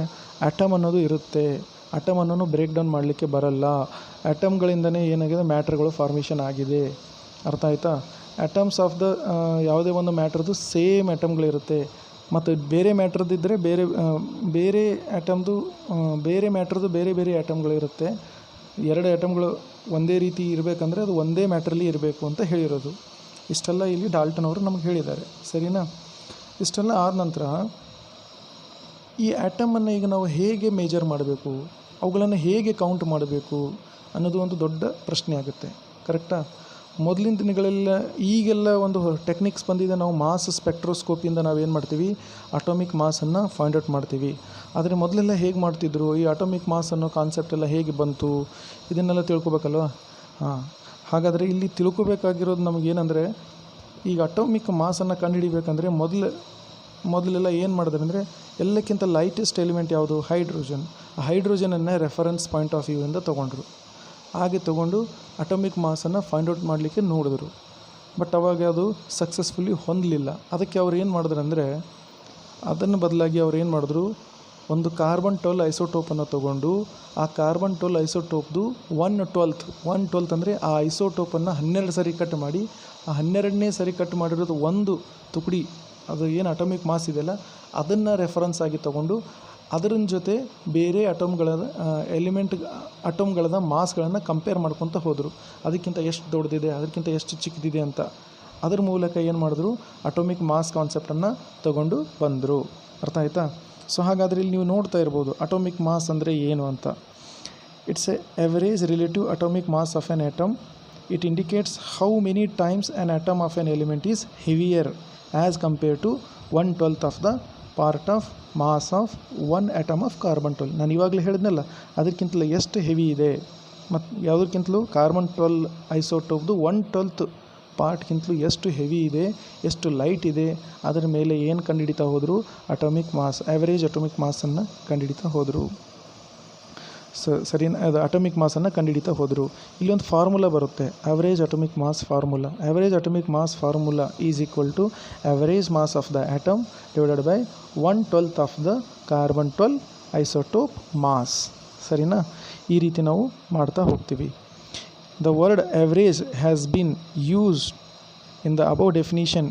ಅಟಮ್ ಅನ್ನೋದು ಇರುತ್ತೆ, ಅಟಮ್ ಅನ್ನೋನು ಬ್ರೇಕ್ ಡೌನ್ ಮಾಡಲಿಕ್ಕೆ ಬರಲ್ಲ, ಅಟಮ್ಗಳಿಂದನೇ ಏನಾಗಿದೆ ಮ್ಯಾಟ್ರ್ಗಳು ಫಾರ್ಮೇಷನ್ ಆಗಿದೆ. ಅರ್ಥ ಆಯ್ತಾ? ಅಟಮ್ಸ್ ಆಫ್ ದ ಯಾವುದೇ ಒಂದು ಮ್ಯಾಟ್ರದ್ದು ಸೇಮ್ ಅಟಮ್ಗಳಿರುತ್ತೆ, ಮತ್ತು ಬೇರೆ ಮ್ಯಾಟ್ರದ್ದಿದ್ದರೆ ಬೇರೆ ಆಟಮ್ದು ಬೇರೆ ಮ್ಯಾಟ್ರದ್ದು ಬೇರೆ ಬೇರೆ ಆಟಮ್ಗಳಿರುತ್ತೆ. 2 ಆಟಮ್ಗಳು ಒಂದೇ ರೀತಿ ಇರಬೇಕಂದ್ರೆ ಅದು ಒಂದೇ ಮ್ಯಾಟ್ರಲ್ಲಿ ಇರಬೇಕು ಅಂತ ಹೇಳಿರೋದು. ಇಷ್ಟೆಲ್ಲ ಇಲ್ಲಿ ಡಾಲ್ಟನ್ ಅವರು ನಮಗೆ ಹೇಳಿದ್ದಾರೆ. ಸರಿನಾ? ಇಷ್ಟೆಲ್ಲ ಆದ ನಂತರ ಈ ಆಟಮನ್ನು ಈಗ ನಾವು ಹೇಗೆ ಮೇಜರ್ ಮಾಡಬೇಕು, ಅವುಗಳನ್ನು ಹೇಗೆ ಕೌಂಟ್ ಮಾಡಬೇಕು ಅನ್ನೋದು ಒಂದು ದೊಡ್ಡ ಪ್ರಶ್ನೆ ಆಗುತ್ತೆ. ಕರೆಕ್ಟಾ? ಮೊದಲಿನ ದಿನಗಳೆಲ್ಲ ಈಗೆಲ್ಲ ಒಂದು ಟೆಕ್ನಿಕ್ಸ್ ಬಂದಿದೆ. ನಾವು ಮಾಸ್ ಸ್ಪೆಕ್ಟ್ರೋಸ್ಕೋಪಿಯಿಂದ ನಾವೇನು ಮಾಡ್ತೀವಿ, ಅಟಾಮಿಕ್ ಮಾಸನ್ನು ಫೈಂಡ್ ಔಟ್ ಮಾಡ್ತೀವಿ. ಆದರೆ ಮೊದಲೆಲ್ಲ ಹೇಗೆ ಮಾಡ್ತಿದ್ರು, ಈ ಅಟಾಮಿಕ್ ಮಾಸ್ ಅನ್ನೋ ಕಾನ್ಸೆಪ್ಟ್ ಎಲ್ಲ ಹೇಗೆ ಬಂತು, ಇದನ್ನೆಲ್ಲ ತಿಳ್ಕೊಬೇಕಲ್ವ? ಹಾಗಾದರೆ ಇಲ್ಲಿ ತಿಳ್ಕೊಬೇಕಾಗಿರೋದು ನಮಗೇನೆಂದರೆ, ಈಗ ಅಟಾಮಿಕ್ ಮಾಸನ್ನು ಕಂಡುಹಿಡಿಬೇಕಂದ್ರೆ ಮೊದಲೆಲ್ಲ ಏನು ಮಾಡಿದ್ರೆ ಅಂದರೆ, ಎಲ್ಲಕ್ಕಿಂತ ಲೈಟೆಸ್ಟ್ ಎಲಿಮೆಂಟ್ ಯಾವುದು? ಹೈಡ್ರೋಜನ್. ಆ ಹೈಡ್ರೋಜನನ್ನು ರೆಫರೆನ್ಸ್ ಪಾಯಿಂಟ್ ಆಫ್ ವ್ಯೂಯಿಂದ ತೊಗೊಂಡ್ರು. ಹಾಗೆ ತೊಗೊಂಡು ಅಟಾಮಿಕ್ ಮಾಸನ್ನು ಫೈಂಡ್ ಔಟ್ ಮಾಡಲಿಕ್ಕೆ ನೋಡಿದ್ರು. ಬಟ್ ಅವಾಗ ಅದು ಸಕ್ಸಸ್ಫುಲಿ ಹೊಂದಲಿಲ್ಲ. ಅದಕ್ಕೆ ಅವ್ರು ಏನು ಮಾಡಿದ್ರು ಅಂದರೆ, ಅದನ್ನು ಬದಲಾಗಿ ಅವ್ರು ಏನು ಮಾಡಿದ್ರು, ಒಂದು ಕಾರ್ಬನ್ 12 ಐಸೋಟೋಪನ್ನು ತೊಗೊಂಡು ಆ ಕಾರ್ಬನ್ 12 ಐಸೋಟೋಪ್ದು 1/12 ಅಂದರೆ ಆ ಐಸೋಟೋಪನ್ನು 12 ಸರಿ ಕಟ್ ಮಾಡಿ, ಆ 12ನೇ ಸರಿ ಕಟ್ ಮಾಡಿರೋದು ಒಂದು ತುಕಡಿ, ಅದು ಏನು ಅಟಾಮಿಕ್ ಮಾಸ್ ಇದೆಯಲ್ಲ ಅದನ್ನು ರೆಫರೆನ್ಸ್ ಆಗಿ ತೊಗೊಂಡು ಅದರ ಜೊತೆ ಬೇರೆ ಅಟಮ್ಗಳದ ಮಾಸ್ಗಳನ್ನು ಕಂಪೇರ್ ಮಾಡ್ಕೊತ ಹೋದರು. ಅದಕ್ಕಿಂತ ಎಷ್ಟು ದೊಡ್ಡದಿದೆ, ಅದಕ್ಕಿಂತ ಎಷ್ಟು ಚಿಕ್ಕದಿದೆ ಅಂತ. ಅದ್ರ ಮೂಲಕ ಏನು ಮಾಡಿದ್ರು, ಅಟಾಮಿಕ್ ಮಾಸ್ ಕಾನ್ಸೆಪ್ಟನ್ನು ತಗೊಂಡು ಬಂದರು. ಅರ್ಥ ಆಯ್ತಾ? ಸೊ ಹಾಗಾದರೆ ಇಲ್ಲಿ ನೀವು ನೋಡ್ತಾ ಇರ್ಬೋದು ಅಟಾಮಿಕ್ ಮಾಸ್ ಅಂದರೆ ಏನು ಅಂತ. It's a average relative atomic mass of an atom. It indicates how many times an atom of an element is heavier as compare to 1/12 of the part of mass of 1 atom of carbon 12. ನಾನು ಇವಾಗಲೇ ಹೇಳಿದ್ನಲ್ಲ, ಅದಕ್ಕಿಂತಲೂ ಎಷ್ಟು ಹೆವಿ ಇದೆ, ಮತ್ತು ಯಾವುದಕ್ಕಿಂತಲೂ ಕಾರ್ಬನ್ 12 ಐಸೋಟೋಪ್ದು 1/12 ಪಾರ್ಟ್ಗಿಂತಲೂ ಎಷ್ಟು ಹೆವಿ ಇದೆ, ಎಷ್ಟು ಲೈಟ್ ಇದೆ, ಅದರ ಮೇಲೆ ಏನು ಕಂಡುಹಿಡಿತಾ ಹೋದರು, ಅಟಾಮಿಕ್ ಮಾಸ್, ಆ್ಯಾವರೇಜ್ ಅಟಾಮಿಕ್ ಮಾಸನ್ನು ಕಂಡುಹಿಡಿತಾ ಹೋದರು. ಸರಿನಾ? ಅದು ಅಟಾಮಿಕ್ ಮಾಸನ್ನು ಕಂಡುಹಿಡಿತಾ ಹೋದರು. ಇಲ್ಲೊಂದು ಫಾರ್ಮುಲಾ ಬರುತ್ತೆ, average atomic mass formula. Average atomic mass formula is equal to average mass of the atom divided by 1/12 of the carbon 12 isotope mass. ಸರಿನಾ? ಈ ರೀತಿ ನಾವು ಮಾಡ್ತಾ ಹೋಗ್ತೀವಿ. The word average has been used in the above definition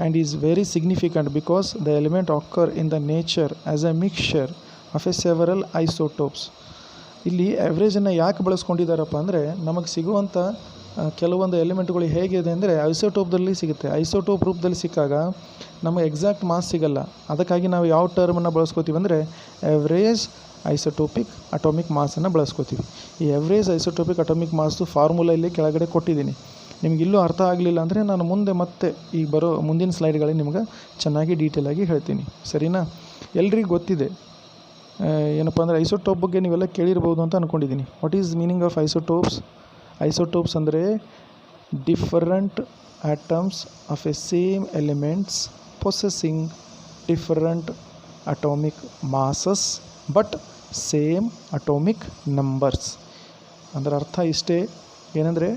and is very significant because the element occur in the nature as a mixture of several isotopes. ಇಲ್ಲಿ ಆ್ಯಾವ್ರೇಜನ್ನು ಯಾಕೆ ಬಳಸ್ಕೊಂಡಿದ್ದಾರಪ್ಪ ಅಂದರೆ, ನಮಗೆ ಸಿಗುವಂಥ ಕೆಲವೊಂದು ಎಲಿಮೆಂಟ್ಗಳು ಹೇಗಿದೆ ಅಂದರೆ ಐಸೋಟೋಪ್ದಲ್ಲಿ ಸಿಗುತ್ತೆ. ಐಸೋಟೋಪ್ ರೂಪದಲ್ಲಿ ಸಿಕ್ಕಾಗ ನಮಗೆ ಎಕ್ಸಾಕ್ಟ್ ಮಾಸ್ ಸಿಗಲ್ಲ. ಅದಕ್ಕಾಗಿ ನಾವು ಯಾವ ಟರ್ಮನ್ನು ಬಳಸ್ಕೋತೀವಿ ಅಂದರೆ ಆ್ಯಾವ್ರೇಜ್ ಐಸೋಟೋಪಿಕ್ ಅಟಾಮಿಕ್ ಮಾಸನ್ನು ಬಳಸ್ಕೋತೀವಿ. ಈ ಆ್ಯಾವ್ರೇಜ್ ಐಸೋಟೋಪಿಕ್ ಅಟಾಮಿಕ್ ಮಾಸ್ದು ಫಾರ್ಮುಲಾ ಇಲ್ಲಿ ಕೆಳಗಡೆ ಕೊಟ್ಟಿದ್ದೀನಿ. ನಿಮ್ಗೆ ಇಲ್ಲೂ ಅರ್ಥ ಆಗಲಿಲ್ಲ ಅಂದರೆ ನಾನು ಮತ್ತೆ ಈಗ ಬರೋ ಮುಂದಿನ ಸ್ಲೈಡ್ಗಳಲ್ಲಿ ನಿಮ್ಗೆ ಚೆನ್ನಾಗಿ ಡೀಟೇಲಾಗಿ ಹೇಳ್ತೀನಿ. ಸರಿನಾ? ಎಲ್ರಿಗೂ ಗೊತ್ತಿದೆ ಏನಪ್ಪ ಅಂದರೆ ಐಸೋಟೋಪ್ ಬಗ್ಗೆ ನೀವೆಲ್ಲ ಕೇಳಿರ್ಬೋದು ಅಂತ ಅಂದ್ಕೊಂಡಿದ್ದೀನಿ. What is meaning of isotopes? Isotopes ಅಂದರೆ different atoms of a same elements possessing different atomic masses but same atomic numbers. ಅದರ ಅರ್ಥ ಇಷ್ಟೇ, ಏನಂದರೆ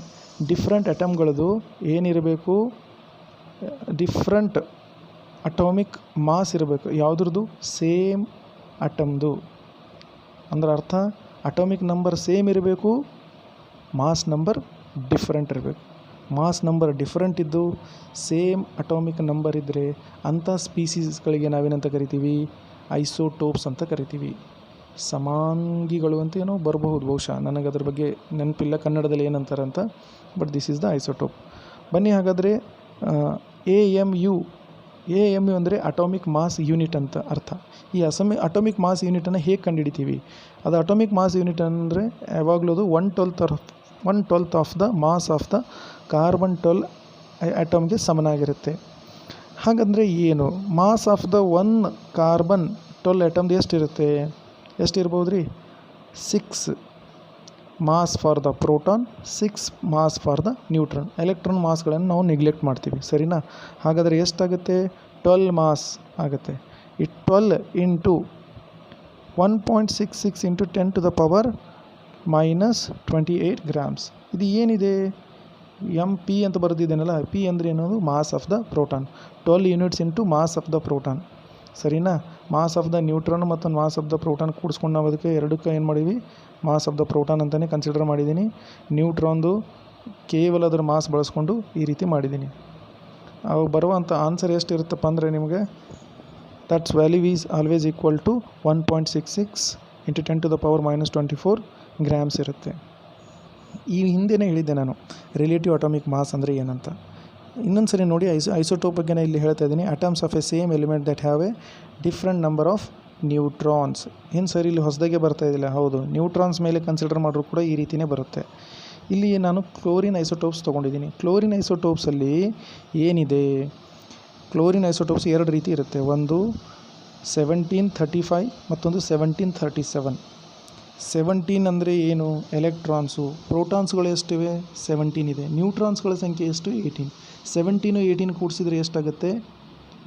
ಡಿಫ್ರೆಂಟ್ ಅಟಮ್ಗಳದ್ದು ಏನಿರಬೇಕು, ಡಿಫ್ರೆಂಟ್ ಅಟಾಮಿಕ್ ಮಾಸ್ ಇರಬೇಕು. ಯಾವುದ್ರದ್ದು? ಸೇಮ್ ಅಟಮ್ದು. ಅಂದ್ರೆ ಅರ್ಥ ಅಟಾಮಿಕ್ ನಂಬರ್ ಸೇಮ್ ಇರಬೇಕು, ಮಾಸ್ ನಂಬರ್ ಡಿಫ್ರೆಂಟ್ ಇರಬೇಕು. ಮಾಸ್ ನಂಬರ್ ಡಿಫ್ರೆಂಟ್ ಇದ್ದು ಸೇಮ್ ಅಟಾಮಿಕ್ ನಂಬರ್ ಇದ್ದರೆ ಅಂಥ ಸ್ಪೀಸೀಸ್ಗಳಿಗೆ ನಾವೇನಂತ ಕರಿತೀವಿ? ಐಸೋಟೋಪ್ಸ್ ಅಂತ ಕರಿತೀವಿ. ಸಮಾಂಗಿಗಳು ಅಂತ ಏನೋ ಬರಬಹುದು, ಬಹುಶಃ ನನಗೆ ಅದ್ರ ಬಗ್ಗೆ ನೆನಪಿಲ್ಲ ಕನ್ನಡದಲ್ಲಿ ಏನಂತಾರಂತ. But this is the isotope. ಬನ್ನಿ ಹಾಗಾದರೆ AMU AMU ಅಂದರೆ ಅಟಾಮಿಕ್ ಮಾಸ್ ಯೂನಿಟ್ ಅಂತ ಅರ್ಥ. ಈ ಅಟಾಮಿಕ್ ಮಾಸ್ ಯೂನಿಟನ್ನು ಹೇಗೆ ಕಂಡುಹಿಡಿತೀವಿ? ಅದು ಅಟಾಮಿಕ್ ಮಾಸ್ ಯೂನಿಟ್ ಅಂದರೆ ಯಾವಾಗಲೂ ಅದು 1/12 of the mass of the carbon 12 ಆಟಮ್ಗೆ ಸಮನಾಗಿರುತ್ತೆ. ಹಾಗಂದರೆ ಏನು? ಮಾಸ್ ಆಫ್ ದ 1 ಕಾರ್ಬನ್ 12 ಆಟಮ್ದು ಎಷ್ಟಿರುತ್ತೆ? ಎಷ್ಟಿರ್ಬೋದು ರೀ? 6 mass for the proton, 6 mass for the neutron. Electron ಮಾಸ್ಗಳನ್ನು ನಾವು ನೆಗ್ಲೆಕ್ಟ್ ಮಾಡ್ತೀವಿ, ಸರಿನಾ? ಹಾಗಾದರೆ ಎಷ್ಟಾಗುತ್ತೆ? 12 ಮಾಸ್ ಆಗುತ್ತೆ. ಈ 12 ಇಂಟು 1.66 ಇಂಟು 10⁻⁻28 ಗ್ರಾಮ್ಸ್. ಇದು ಏನಿದೆ? MP ಅಂತ ಬರೆದಿದ್ದೇನಲ್ಲ, P ಅಂದರೆ ಏನದು? Mass of the proton. 12 units into mass of the proton, ಸರಿನಾ? ಮಾಸ್ ಆಫ್ ದ ನ್ಯೂಟ್ರಾನ್ ಮತ್ತು ಮಾಸ್ ಆಫ್ ದ ಪ್ರೋಟಾನ್ ಕೂಡಿಸ್ಕೊಂಡು ನಾವು ಅದಕ್ಕೆ ಎರಡಕ್ಕೆ ಏನು ಮಾಡೀವಿ? ಮಾಸ್ ಆಫ್ ದ ಪ್ರೋಟಾನ್ ಅಂತಲೇ ಕನ್ಸಿಡರ್ ಮಾಡಿದ್ದೀನಿ. ನ್ಯೂಟ್ರಾನ್ದು ಕೇವಲ ಅದರ ಮಾಸ್ ಬಳಸ್ಕೊಂಡು ಈ ರೀತಿ ಮಾಡಿದ್ದೀನಿ. ಅವು ಬರುವಂಥ ಆನ್ಸರ್ ಎಷ್ಟಿರುತ್ತಪ್ಪ ಅಂದರೆ ನಿಮಗೆ that's value is always equal to 1.66 into 10⁻⁻24 grams ಇರುತ್ತೆ. ಈ ಹಿಂದೆನೇ ಹೇಳಿದ್ದೆ ನಾನು ರಿಲೇಟಿವ್ ಅಟಾಮಿಕ್ ಮಾಸ್ ಅಂದರೆ ಏನಂತ. ಇನ್ನೊಂದು ಸರಿ ನೋಡಿ, ಐಸೋಟೋಪ್ ಬಗ್ಗೆ ಇಲ್ಲಿ ಹೇಳ್ತಾ ಇದ್ದೀನಿ. Atoms of a same element that have A different number of neutrons. ಏನು ಸರಿ ಇಲ್ಲಿ ಹೊಸದಾಗೆ ಬರ್ತಾ ಇದ್ದಿಲ್ಲ? ಹೌದು, ನ್ಯೂಟ್ರಾನ್ಸ್ ಮೇಲೆ ಕನ್ಸಿಡರ್ ಮಾಡಿದ್ರು ಕೂಡ ಈ ರೀತಿಯೇ ಬರುತ್ತೆ. ಇಲ್ಲಿ ನಾನು ಕ್ಲೋರಿನ್ ಐಸೋಟೋಪ್ಸ್ ತೊಗೊಂಡಿದ್ದೀನಿ. ಕ್ಲೋರಿನ್ ಐಸೋಟೋಪ್ಸಲ್ಲಿ ಏನಿದೆ? ಕ್ಲೋರಿನ್ ಐಸೋಟೋಪ್ಸ್ ಎರಡು ರೀತಿ ಇರುತ್ತೆ. ಒಂದು 1735 ಮತ್ತೊಂದು 1737. 17 ಅಂದರೆ ಏನು? ಎಲೆಕ್ಟ್ರಾನ್ಸು. ಪ್ರೋಟಾನ್ಸ್ಗಳು ಎಷ್ಟಿವೆ? 17 ಇದೆ. ನ್ಯೂಟ್ರಾನ್ಸ್ಗಳ ಸಂಖ್ಯೆ ಎಷ್ಟು? 18. 17 18 ಕೂಡಿಸಿದ್ರೆ ಎಷ್ಟಾಗುತ್ತೆ?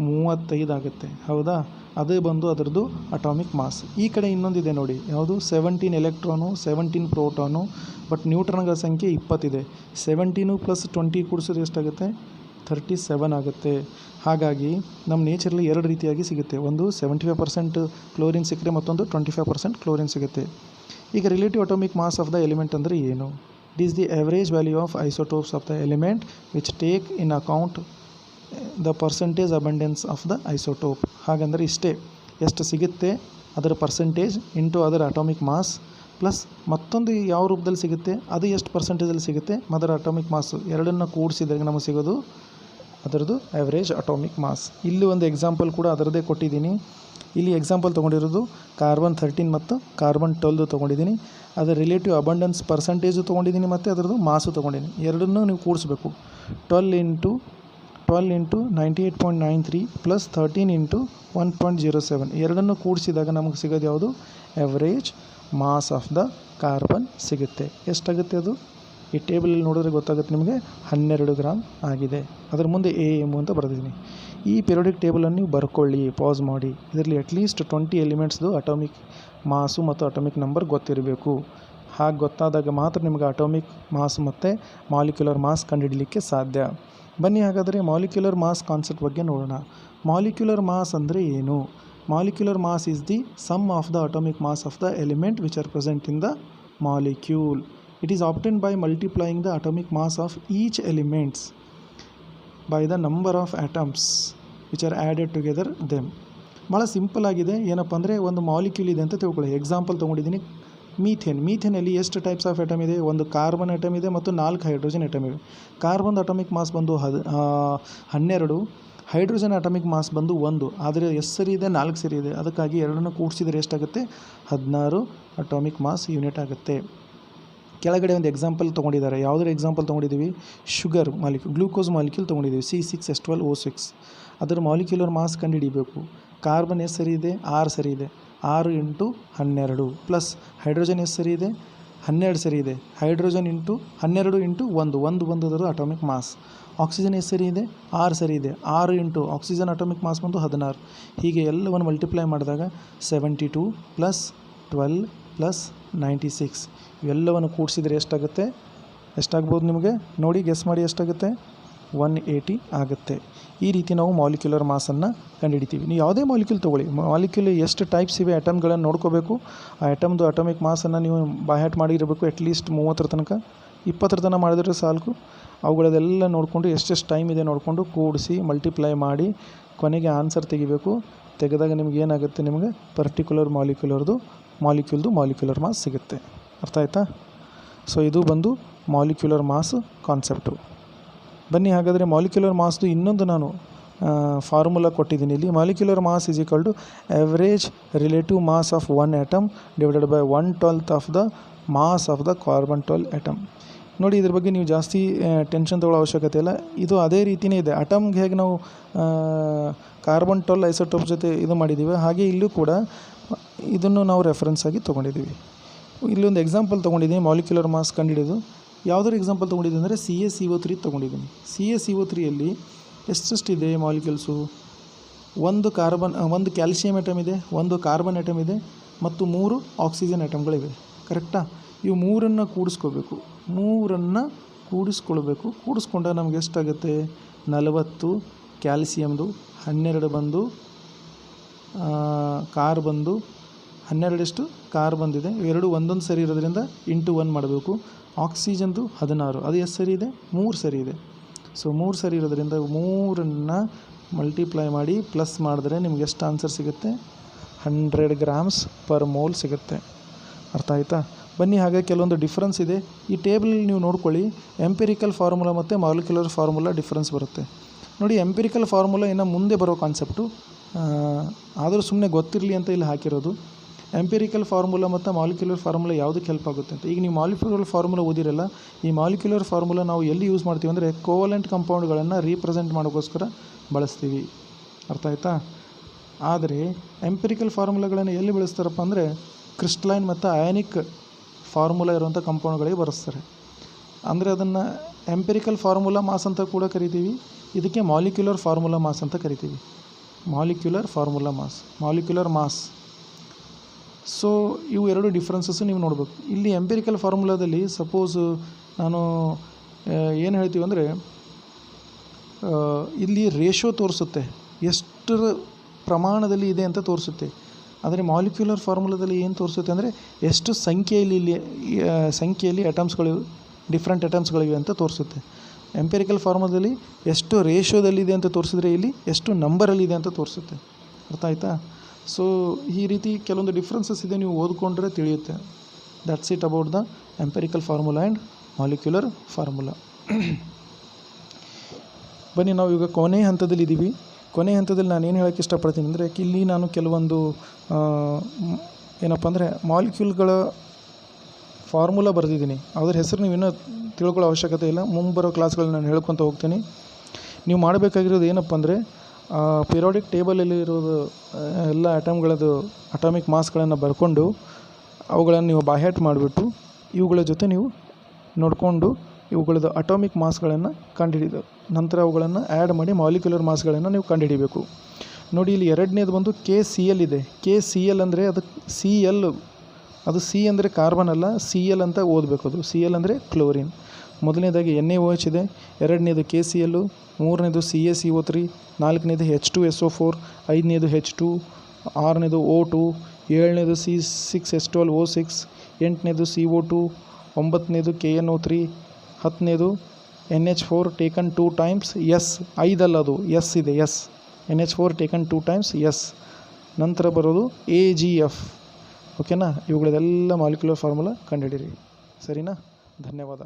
35 ಆಗುತ್ತೆ, ಹೌದಾ? ಅದೇ ಬಂದು ಅದರದ್ದು ಅಟಾಮಿಕ್ ಮಾಸ್. ಈ ಕಡೆ ಇನ್ನೊಂದಿದೆ ನೋಡಿ, ಯಾವುದು? 17 ಎಲೆಕ್ಟ್ರಾನು, 17 ಪ್ರೋಟಾನು, ಬಟ್ ನ್ಯೂಟ್ರಾನ್ಗಳ ಸಂಖ್ಯೆ 20 ಇದೆ. 17 + 20 ಕೂಡಿಸಿದ್ರೆ ಎಷ್ಟಾಗುತ್ತೆ? 37 ಆಗುತ್ತೆ. ಹಾಗಾಗಿ ನಮ್ಮ ನೇಚರಲ್ಲಿ ಎರಡು ರೀತಿಯಾಗಿ ಸಿಗುತ್ತೆ. ಒಂದು 75% ಕ್ಲೋರಿನ್ ಸಿಕ್ಕರೆ ಮತ್ತೊಂದು 25% ಕ್ಲೋರಿನ್ ಸಿಗುತ್ತೆ. ಈಗ relative atomic mass of the element ಅಂದರೆ ಏನು? It is the average value of isotopes of the element which take in account the percentage abundance of the isotope. ಹಾಗಂದರೆ ಇಷ್ಟೇ, ಎಷ್ಟು ಸಿಗುತ್ತೆ ಅದರ ಪರ್ಸೆಂಟೇಜ್ ಇಂಟು ಅದರ ಅಟಾಮಿಕ್ ಮಾಸ್ ಪ್ಲಸ್ ಮತ್ತೊಂದು ಯಾವ ರೂಪದಲ್ಲಿ ಸಿಗುತ್ತೆ ಅದು ಎಷ್ಟು ಪರ್ಸೆಂಟೇಜಲ್ಲಿ ಸಿಗುತ್ತೆ ಅದರ ಅಟಾಮಿಕ್ ಮಾಸ್. ಎರಡನ್ನು ಕೂಡಿಸಿದಾಗ ನಮಗೆ ಸಿಗೋದು ಅದರದ್ದು ಆ್ಯಾವ್ರೇಜ್ ಅಟಾಮಿಕ್ ಮಾಸ್. ಇಲ್ಲಿ ಒಂದು ಎಕ್ಸಾಂಪಲ್ ಕೂಡ ಅದರದ್ದೇ ಕೊಟ್ಟಿದ್ದೀನಿ. ಇಲ್ಲಿ ಎಕ್ಸಾಂಪಲ್ ತೊಗೊಂಡಿರೋದು ಕಾರ್ಬನ್ 13 ಮತ್ತು ಕಾರ್ಬನ್ 12 ತೊಗೊಂಡಿದ್ದೀನಿ. ಅದರ ರಿಲೇಟಿವ್ ಅಬಂಡೆನ್ಸ್ ಪರ್ಸೆಂಟೇಜು ತೊಗೊಂಡಿದ್ದೀನಿ ಮತ್ತು ಅದರದ್ದು ಮಾಸು ತೊಗೊಂಡಿದ್ದೀನಿ. ಎರಡನ್ನೂ ನೀವು ಕೂಡಿಸ್ಬೇಕು. 12 ಇಂಟು 98.93 ಪ್ಲಸ್ 13 ಇಂಟು 1.07 ಎರಡನ್ನು ಕೂಡಿಸಿದಾಗ ನಮಗೆ ಸಿಗೋದು ಯಾವುದು? Average mass of the carbon ಸಿಗುತ್ತೆ. ಎಷ್ಟಾಗುತ್ತೆ ಅದು? ಈ ಟೇಬಲಲ್ಲಿ ನೋಡಿದ್ರೆ ಗೊತ್ತಾಗುತ್ತೆ ನಿಮಗೆ, 12 ಗ್ರಾಮ್ ಆಗಿದೆ. ಅದರ ಮುಂದೆ AM ಅಂತ ಬರೆದಿದ್ದೀನಿ. ಈ ಪೀರಿಯೋಡಿಕ್ ಟೇಬಲನ್ನು ನೀವು ಬರ್ಕೊಳ್ಳಿ, ಪಾಸ್ ಮಾಡಿ. ಇದರಲ್ಲಿ ಅಟ್ಲೀಸ್ಟ್ 20 ಎಲಿಮೆಂಟ್ಸ್ದು ಅಟಾಮಿಕ್ ಮಾಸು ಮತ್ತು ಅಟಾಮಿಕ್ ನಂಬರ್ ಗೊತ್ತಿರಬೇಕು. ಹಾಗೆ ಗೊತ್ತಾದಾಗ ಮಾತ್ರ ನಿಮಗೆ ಅಟಾಮಿಕ್ ಮಾಸ್ ಮತ್ತು ಮಾಲಿಕ್ಯುಲರ್ ಮಾಸ್ ಕಂಡುಹಿಡಲಿಕ್ಕೆ ಸಾಧ್ಯ. ಬನ್ನಿ ಹಾಗಾದರೆ ಮಾಲಿಕ್ಯುಲರ್ ಮಾಸ್ ಕಾನ್ಸೆಪ್ಟ್ ಬಗ್ಗೆ ನೋಡೋಣ. ಮಾಲಿಕ್ಯುಲರ್ ಮಾಸ್ ಅಂದರೆ ಏನು? Molecular mass is the sum of the atomic mass of the element which are present in the molecule. It is obtained by multiplying the atomic mass of each elements by the number of atoms which are added together them. ಭಾಳ ಸಿಂಪಲ್ ಆಗಿದೆ. ಏನಪ್ಪ ಅಂದರೆ ಒಂದು ಮಾಲಿಕ್ಯೂಲ್ ಇದೆ ಅಂತ ತಿಳ್ಕೊಳ್ಳಿ. ಎಕ್ಸಾಂಪಲ್ ತೊಗೊಂಡಿದ್ದೀನಿ, ಮೀಥೇನ್. ಮೀಥೇನಲ್ಲಿ ಎಷ್ಟು ಟೈಪ್ಸ್ ಆಫ್ ಆಟಮ್ ಇದೆ? ಒಂದು ಕಾರ್ಬನ್ ಆಟಮ್ ಇದೆ ಮತ್ತು 4 ಹೈಡ್ರೋಜನ್ ಆಟಮ್ ಇವೆ. ಕಾರ್ಬನ್ ಅಟಾಮಿಕ್ ಮಾಸ್ ಬಂದು 12, ಹೈಡ್ರೋಜನ್ ಅಟಾಮಿಕ್ ಮಾಸ್ ಬಂದು 1. ಆದರೆ ಎಷ್ಟು ಸರಿ ಇದೆ? 4 ಸರಿ ಇದೆ. ಅದಕ್ಕಾಗಿ ಎರಡನ್ನು ಕೂಡಿಸಿದರೆ ಎಷ್ಟಾಗುತ್ತೆ? 16 ಅಟಾಮಿಕ್ ಮಾಸ್ ಯೂನಿಟ್ ಆಗುತ್ತೆ. ಕೆಳಗಡೆ ಒಂದು ಎಕ್ಸಾಂಪಲ್ ತೊಗೊಂಡಿದ್ದಾರೆ. ಯಾವುದರ ಎಕ್ಸಾಂಪಲ್ ತೊಗೊಂಡಿದ್ದೀವಿ? ಶುಗರ್ ಮಾಲಿಕ್ಯೂಲ್, ಗ್ಲೂಕೋಸ್ ಮಾಲಿಕ್ಯೂಲ್ ತೊಗೊಂಡಿದ್ದೀವಿ, C6H12O6. ಅದರ ಮಾಲಿಕ್ಯುಲರ್ ಮಾಸ್ ಕಂಡುಹಿಡಿಬೇಕು. ಕಾರ್ಬನ್ ಎಷ್ಟು ಸರಿ ಇದೆ? 6 ಸರಿ ಇದೆ. 6 ಇಂಟು 12 ಪ್ಲಸ್ ಹೈಡ್ರೋಜನ್ ಎಷ್ಟು ಸರಿ ಇದೆ? 12 ಸರಿ ಇದೆ. ಹೈಡ್ರೋಜನ್ ಇಂಟು 12 ಇಂಟು 1 ಅದರ ಅಟಾಮಿಕ್ ಮಾಸ್. ಆಕ್ಸಿಜನ್ ಎಷ್ಟು ಸರಿ ಇದೆ? 6 ಸರಿ ಇದೆ. 6 ಇಂಟು ಆಕ್ಸಿಜನ್ ಅಟಾಮಿಕ್ ಮಾಸ್ ಬಂದು 16. ಹೀಗೆ ಎಲ್ಲವನ್ನು ಮಲ್ಟಿಪ್ಲೈ ಮಾಡಿದಾಗ 72 ಪ್ಲಸ್ 12 ಪ್ಲಸ್ 96 ಇವೆಲ್ಲವನ್ನು ಕೂಡಿಸಿದರೆ ಎಷ್ಟಾಗುತ್ತೆ? ಎಷ್ಟಾಗ್ಬೋದು ನಿಮಗೆ? ನೋಡಿ, ಗೆಸ್ ಮಾಡಿ ಎಷ್ಟಾಗುತ್ತೆ? 180 ಆಗುತ್ತೆ. ಈ ರೀತಿ ನಾವು ಮಾಲಿಕ್ಯುಲರ್ ಮಾಸನ್ನು ಕಂಡುಹಿಡಿತೀವಿ. ನೀವು ಯಾವುದೇ ಮಾಲಿಕ್ಯೂಲ್ ತೊಗೊಳ್ಳಿ, ಮಾಲಿಕ್ಯೂಲ್ ಎಷ್ಟು ಟೈಪ್ಸ್ ಇವೆ ಆಟಮ್ಗಳನ್ನು ನೋಡ್ಕೋಬೇಕು. ಆ ಆಟಮ್ದು ಅಟಾಮಿಕ್ ಮಾಸನ್ನು ನೀವು ಬಾಯ್ಹಾಟ್ ಮಾಡಿರಬೇಕು. ಅಟ್ಲೀಸ್ಟ್ 30 ತನಕ, 20 ತನಕ ಮಾಡಿದ್ರೆ ಸಾಕು. ಅವುಗಳದೆಲ್ಲ ನೋಡಿಕೊಂಡು ಎಷ್ಟೆಷ್ಟು ಟೈಮ್ ಇದೆ ನೋಡಿಕೊಂಡು ಕೂಡಿಸಿ ಮಲ್ಟಿಪ್ಲೈ ಮಾಡಿ ಕೊನೆಗೆ ಆನ್ಸರ್ ತೆಗಿಬೇಕು. ತೆಗೆದಾಗ ನಿಮ್ಗೆ ಏನಾಗುತ್ತೆ? ನಿಮಗೆ ಪರ್ಟಿಕ್ಯುಲರ್ ಮಾಲಿಕ್ಯುಲರ್ ಮಾಸ್ ಸಿಗುತ್ತೆ. ಅರ್ಥ ಆಯ್ತಾ? ಸೊ ಇದು ಬಂದು ಮಾಲಿಕ್ಯುಲರ್ ಮಾಸ್ ಕಾನ್ಸೆಪ್ಟು. ಬನ್ನಿ ಹಾಗಾದರೆ ಮಾಲಿಕ್ಯುಲರ್ ಮಾಸ್ದು ಇನ್ನೊಂದು ನಾನು ಫಾರ್ಮುಲಾ ಕೊಟ್ಟಿದ್ದೀನಿ ಇಲ್ಲಿ. Molecular mass is equal to average relative mass of one atom divided by 1/12 of the mass of the carbon 12 atom. ನೋಡಿ, ಇದ್ರ ಬಗ್ಗೆ ನೀವು ಜಾಸ್ತಿ ಟೆನ್ಷನ್ ತೊಗೊಳ್ಳೋ ಅವಶ್ಯಕತೆ ಇಲ್ಲ. ಇದು ಅದೇ ರೀತಿಯೇ ಇದೆ. ಅಟಮ್ಗೆ ಹೇಗೆ ನಾವು ಕಾರ್ಬನ್ 12 ಐಸೋಟೋಪ್ ಜೊತೆ ಇದು ಮಾಡಿದ್ದೀವಿ, ಹಾಗೆ ಇಲ್ಲೂ ಕೂಡ ಇದನ್ನು ನಾವು ರೆಫರೆನ್ಸ್ ಆಗಿ ತೊಗೊಂಡಿದ್ದೀವಿ. ಇಲ್ಲೊಂದು ಎಕ್ಸಾಂಪಲ್ ತೊಗೊಂಡಿದ್ದೀನಿ ಮಾಲಿಕ್ಯುಲರ್ ಮಾಸ್ ಕಂಡುಹಿಡಿದು. ಯಾವುದಾದ್ರು ಎಕ್ಸಾಂಪಲ್ ತೊಗೊಂಡಿದ್ದೀನಿ ಅಂದರೆ CaCO3 ತೊಗೊಂಡಿದ್ದೀನಿ. CaCO3ಯಲ್ಲಿ ಎಷ್ಟೆಷ್ಟಿದೆ ಮಾಲಿಕ್ಯೂಲ್ಸು? ಒಂದು ಕ್ಯಾಲ್ಸಿಯಂ ಆಟಮ್ ಇದೆ, ಒಂದು ಕಾರ್ಬನ್ ಆಟಮ್ ಇದೆ ಮತ್ತು 3 ಆಕ್ಸಿಜನ್ ಆಟಮ್ಗಳಿವೆ. ಕರೆಕ್ಟಾ? ಇವು ಮೂರನ್ನು ಕೂಡಿಸ್ಕೊಂಡಾಗ ನಮ್ಗೆ ಎಷ್ಟಾಗುತ್ತೆ? 40 ಕ್ಯಾಲ್ಸಿಯಮ್ದು, 12 ಬಂದು ಕಾರ್ಬನ್ದು, 12 ಎಷ್ಟು ಕಾರ್ಬನ್ದಿದೆ, ಎರಡು ಒಂದೊಂದು ಸರಿ ಇರೋದ್ರಿಂದ ಇಂಟು 1 ಮಾಡಬೇಕು. ಆಕ್ಸಿಜನ್ದು 16, ಅದು ಎಷ್ಟು ಸರಿ ಇದೆ? 3 ಸರಿ ಇದೆ. ಸೊ 3 ಸರಿ ಇರೋದ್ರಿಂದ 3ನ್ನು ಮಲ್ಟಿಪ್ಲೈ ಮಾಡಿ ಪ್ಲಸ್ ಮಾಡಿದ್ರೆ ನಿಮ್ಗೆ ಎಷ್ಟು ಆನ್ಸರ್ ಸಿಗುತ್ತೆ? 100 ಗ್ರಾಮ್ಸ್ ಪರ್ ಮೋಲ್ ಸಿಗುತ್ತೆ. ಅರ್ಥ ಆಯಿತಾ? ಬನ್ನಿ, ಹಾಗೆ ಕೆಲವೊಂದು ಡಿಫ್ರೆನ್ಸ್ ಇದೆ. ಈ ಟೇಬಲಲ್ಲಿ ನೀವು ನೋಡ್ಕೊಳ್ಳಿ, ಎಂಪಿರಿಕಲ್ ಫಾರ್ಮುಲಾ ಮತ್ತು ಮಾಲಿಕ್ಯುಲರ್ ಫಾರ್ಮುಲಾ ಡಿಫ್ರೆನ್ಸ್ ಬರುತ್ತೆ. ನೋಡಿ, ಎಂಪಿರಿಕಲ್ ಫಾರ್ಮುಲಾ ಇನ್ನು ಮುಂದೆ ಬರೋ ಕಾನ್ಸೆಪ್ಟು, ಆದರೂ ಸುಮ್ಮನೆ ಗೊತ್ತಿರಲಿ ಅಂತ ಇಲ್ಲಿ ಹಾಕಿರೋದು. ಎಂಪಿರಿಕಲ್ ಫಾರ್ಮುಲಾ ಮತ್ತು ಮಾಲಿಕ್ಯುಲರ್ ಫಾರ್ಮುಲಾ ಯಾವುದಕ್ಕೆ ಹೆಲ್ಪ್ ಆಗುತ್ತೆ ಅಂತ. ಈಗ ನೀವು ಮಾಲಿಕ್ಯುಲರ್ ಫಾರ್ಮುಲಾ ಓದಿರಲ್ಲ, ಈ ಮಾಲಿಕ್ಯುಲರ್ ಫಾರ್ಮುಲಾ ನಾವು ಎಲ್ಲಿ ಯೂಸ್ ಮಾಡ್ತೀವಿ ಅಂದರೆ ಕೋವಲೆಂಟ್ ಕಂಪೌಂಡ್ಗಳನ್ನು ರೀಪ್ರೆಸೆಂಟ್ ಮಾಡೋಕ್ಕೋಸ್ಕರ ಬಳಸ್ತೀವಿ. ಅರ್ಥ ಆಯ್ತಾ? ಆದರೆ ಎಂಪಿರಿಕಲ್ ಫಾರ್ಮುಲಾಗಳನ್ನು ಎಲ್ಲಿ ಬಳಸ್ತಾರಪ್ಪ ಅಂದರೆ ಕ್ರಿಸ್ಟಲೈನ್ ಮತ್ತು ಅಯಾನಿಕ್ ಫಾರ್ಮುಲಾ ಇರುವಂಥ ಕಂಪೌಂಡ್ಗಳಿಗೆ ಬಳಸ್ತಾರೆ. ಅಂದರೆ ಅದನ್ನು ಎಂಪಿರಿಕಲ್ ಫಾರ್ಮುಲಾ ಮಾಸ್ ಅಂತ ಕೂಡ ಕರಿತೀವಿ, ಇದಕ್ಕೆ ಮಾಲಿಕ್ಯುಲರ್ ಫಾರ್ಮುಲಾ ಮಾಸ್ ಅಂತ ಕರಿತೀವಿ. Molecular mass. ಸೊ ಇವು ಎರಡು ಡಿಫ್ರೆನ್ಸಸ್ಸು ನೀವು ನೋಡಬೇಕು. ಇಲ್ಲಿ ಎಂಪಿರಿಕಲ್ ಫಾರ್ಮುಲಾದಲ್ಲಿ ಸಪೋಸ್ ನಾನು ಏನು ಹೇಳ್ತೀವಿ ಅಂದರೆ ಇಲ್ಲಿ ರೇಷೋ ತೋರಿಸುತ್ತೆ, ಎಷ್ಟರ ಪ್ರಮಾಣದಲ್ಲಿ ಇದೆ ಅಂತ ತೋರಿಸುತ್ತೆ. ಆದರೆ ಮಾಲಿಕ್ಯುಲರ್ ಫಾರ್ಮುಲಾದಲ್ಲಿ ಏನು ತೋರಿಸುತ್ತೆ ಅಂದರೆ ಎಷ್ಟು ಸಂಖ್ಯೆಯಲ್ಲಿ ಅಟಮ್ಸ್ಗಳು, ಡಿಫ್ರೆಂಟ್ ಅಟಮ್ಸ್ಗಳಿವೆ ಅಂತ ತೋರಿಸುತ್ತೆ. ಎಂಪಿರಿಕಲ್ ಫಾರ್ಮುಲಾದಲ್ಲಿ ಎಷ್ಟು ರೇಷೋದಲ್ಲಿದೆ ಅಂತ ತೋರಿಸಿದ್ರೆ ಇಲ್ಲಿ ಎಷ್ಟು ನಂಬರಲ್ಲಿದೆ ಅಂತ ತೋರಿಸುತ್ತೆ. ಅರ್ಥ ಆಯಿತಾ? ಸೊ ಈ ರೀತಿ ಕೆಲವೊಂದು ಡಿಫ್ರೆನ್ಸಸ್ ಇದೆ, ನೀವು ಓದ್ಕೊಂಡ್ರೆ ತಿಳಿಯುತ್ತೆ. That's it about the empirical formula and molecular formula. ಬನ್ನಿ, ನಾವು ಈಗ ಕೊನೆ ಹಂತದಲ್ಲಿ ನಾನು ಏನು ಹೇಳೋಕ್ಕೆ ಇಷ್ಟಪಡ್ತೀನಿ ಅಂದರೆ, ಇಲ್ಲಿ ನಾನು ಕೆಲವೊಂದು ಏನಪ್ಪ ಅಂದರೆ ಮಾಲಿಕ್ಯೂಲ್ಗಳ ಫಾರ್ಮುಲಾ ಬರೆದಿದ್ದೀನಿ. ಅದ್ರ ಹೆಸರು ನೀವು ಇನ್ನೂ ತಿಳ್ಕೊಳ್ಳೋ ಅವಶ್ಯಕತೆ ಇಲ್ಲ, ಮುಂಬರೋ ಕ್ಲಾಸ್ಗಳಲ್ಲಿ ನಾನು ಹೇಳ್ಕೊತ ಹೋಗ್ತೀನಿ. ನೀವು ಮಾಡಬೇಕಾಗಿರೋದು ಏನಪ್ಪ ಅಂದರೆ ಪಿರಿಯಾಡಿಕ್ ಟೇಬಲಲ್ಲಿ ಇರೋದು ಎಲ್ಲ ಆಟಮ್ಗಳದ್ದು ಅಟಾಮಿಕ್ ಮಾಸ್ಗಳನ್ನು ಬರ್ಕೊಂಡು ಅವುಗಳನ್ನು ನೀವು ಬಾಹ್ಯಾಟ್ ಮಾಡಿಬಿಟ್ಟು ಇವುಗಳ ಜೊತೆ ನೀವು ನೋಡಿಕೊಂಡು ಇವುಗಳದ್ದು ಅಟಾಮಿಕ್ ಮಾಸ್ಗಳನ್ನು ಕಂಡುಹಿಡಿದು ನಂತರ ಅವುಗಳನ್ನು ಆ್ಯಡ್ ಮಾಡಿ ಮಾಲಿಕ್ಯುಲರ್ ಮಾಸ್ಗಳನ್ನು ನೀವು ಕಂಡುಹಿಡಿಬೇಕು. ನೋಡಿ, ಇಲ್ಲಿ ಎರಡನೇದು ಬಂದು KCl ಇದೆ. KCl ಅಂದರೆ ಅದು Cl, ಅದು C ಅಂದರೆ ಕಾರ್ಬನ್ ಅಲ್ಲ, Cl ಅಂತ ಓದಬೇಕು. ಅದು Cl ಅಂದರೆ ಕ್ಲೋರಿನ್. ಮೊದಲನೇದಾಗಿ NaOH ಇದೆ, ಎರಡನೇದು KCl, ಮೂರನೇದು CaCO3, ನಾಲ್ಕನೇದು H2SO4, ಐದನೇದು H2, ಆರನೇದು O2, ಏಳನೇದು C6H12O6, ಎಂಟನೇದು CO2, ಒಂಬತ್ತನೇದು KNO3, ಹತ್ತನೇದು NH4 ಟೇಕನ್ 2 ಟೈಮ್ಸ್ ಎಸ್. ಐದಲ್ಲ, ಅದು ಎಸ್ ಇದೆ, S. NH4 taken 2 times S. ನಂತರ ಬರೋದು AgF. ಓಕೆನಾ? ಇವುಗಳದೆಲ್ಲ ಮಾಲಿಕ್ಯುಲರ್ ಫಾರ್ಮುಲಾ ಕಂಡುಹಿಡಿಯಿರಿ. ಸರಿನಾ? ಧನ್ಯವಾದ.